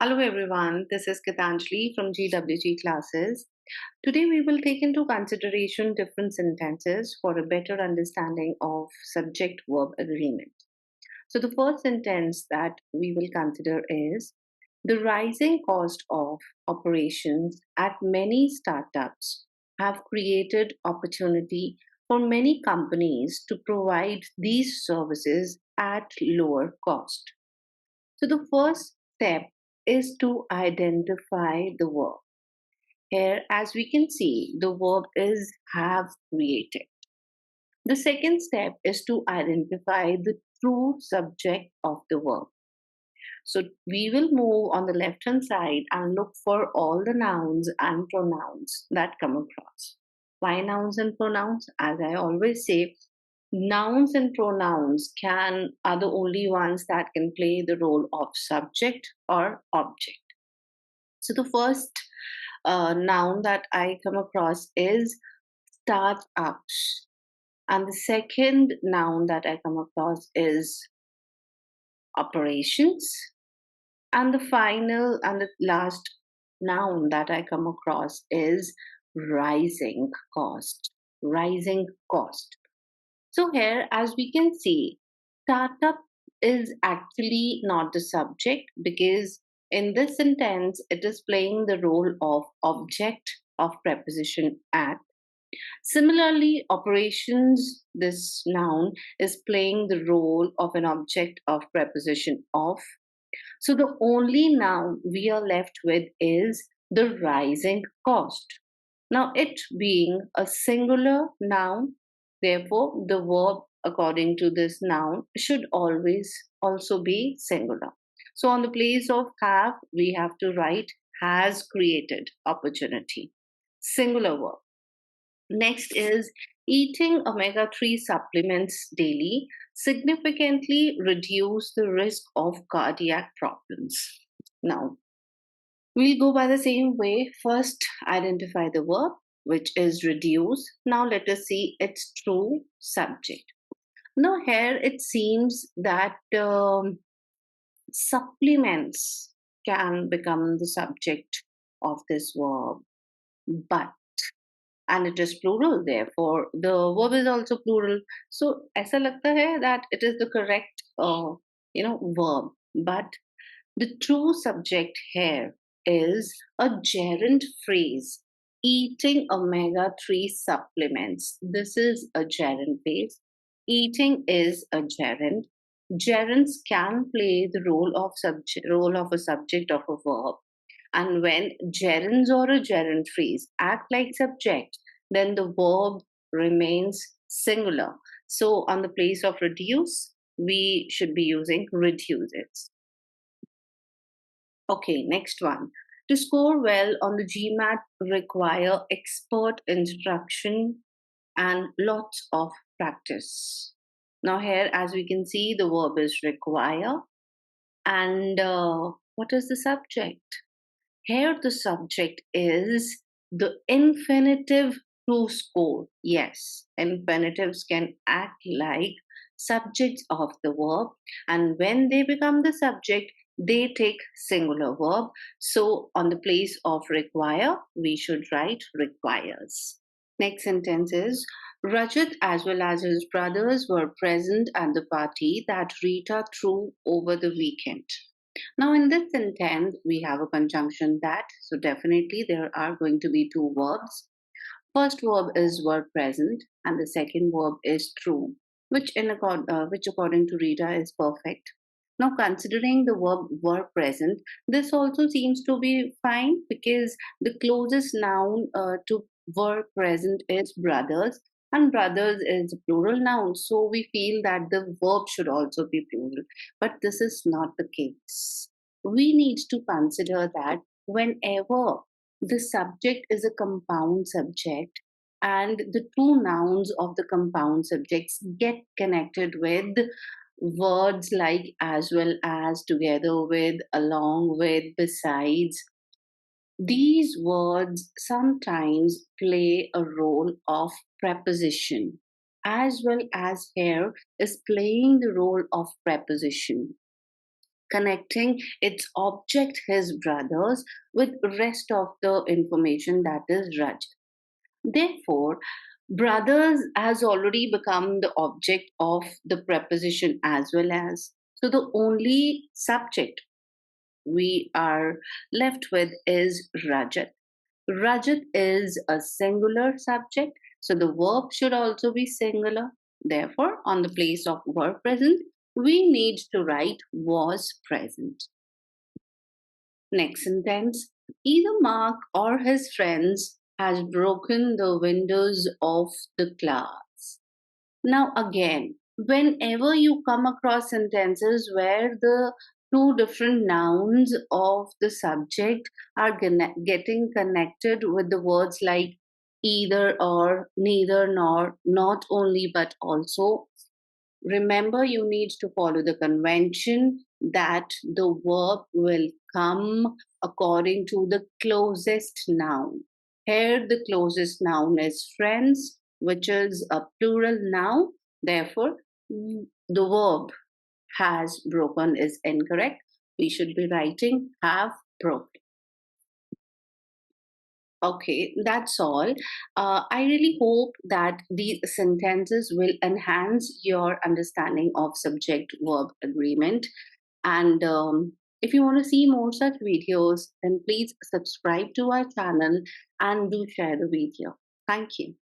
Hello everyone, this is Gitanjali from GWG classes. Today we will take into consideration different sentences for a better understanding of subject-verb agreement. So the first sentence that we will consider is the rising cost of operations at many startups have created opportunity for many companies to provide these services at lower cost. So the first step is to identify the verb. Here, as we can see, the verb is have created. The second step is to identify the true subject of the verb. So we will move on the left hand side and look for all the nouns and pronouns that come across. Why nouns and pronouns? As I always say, nouns and pronouns are the only ones that can play the role of subject or object. So the first noun that I come across is startups, and the second noun that I come across is operations, and the final and the last noun that I come across is rising cost. Rising cost. So here, as we can see, startup is actually not the subject because in this sentence, it is playing the role of object of preposition at. Similarly, operations, this noun, is playing the role of an object of preposition of. So the only noun we are left with is the rising cost. Now, it being a singular noun, therefore, the verb according to this noun should always also be singular. So, on the place of have, we have to write has created opportunity. Singular verb. Next is eating omega 3 supplements daily significantly reduce the risk of cardiac problems. Now, we'll go by the same way. First, identify the verb, which is reduce. Now, let us see its true subject. Now, here it seems that supplements can become the subject of this verb, but and it is plural, therefore the verb is also plural. So, ऐसा लगता है that it is the correct, verb, but the true subject here is a gerund phrase eating omega 3 supplements. This is a gerund phrase. Eating is a gerund. Gerunds can play the role of a subject of a verb. And when gerunds or a gerund phrase act like subject, then the verb remains singular. So on the place of reduce, we should be using reduces. Okay, next one. To score well on the GMAT require expert instruction and lots of practice. Now here, as we can see, the verb is require. And what is the subject? Here the subject is the infinitive to score. Yes, infinitives can act like subjects of the verb, and when they become the subject, they take singular verb. So on the place of require, we should write requires. Next sentence is Rajat as well as his brothers were present at the party that Rita threw over the weekend. Now, in this sentence, we have a conjunction that, so definitely there are going to be two verbs. First verb is were present, and the second verb is true, which according to Rita is perfect. Now, considering the verb were present, this also seems to be fine because the closest noun to were present is brothers, and brothers is a plural noun. So we feel that the verb should also be plural, but this is not the case. We need to consider that whenever the subject is a compound subject and the two nouns of the compound subjects get connected with words like as well as, together with, along with, besides, these words sometimes play a role of preposition, as well as here is playing the role of preposition. connecting its object, his brothers, with rest of the information, that is Raj. Therefore, brothers has already become the object of the preposition as well as. So the only subject we are left with is Rajat. Rajat is a singular subject, so the verb should also be singular. Therefore, on the place of verb present, we need to write was present. Next sentence, either Mark or his friends has broken the windows of the class. Now, again, whenever you come across sentences where the two different nouns of the subject are getting connected with the words like either or, neither nor, not only but also, remember you need to follow the convention that the verb will come according to the closest noun. Here, the closest noun is friends, which is a plural noun. Therefore, the verb has broken is incorrect. We should be writing have broken. Okay, that's all. I really hope that these sentences will enhance your understanding of subject verb agreement. And if you want to see more such videos, then please subscribe to our channel and do share the video. Thank you.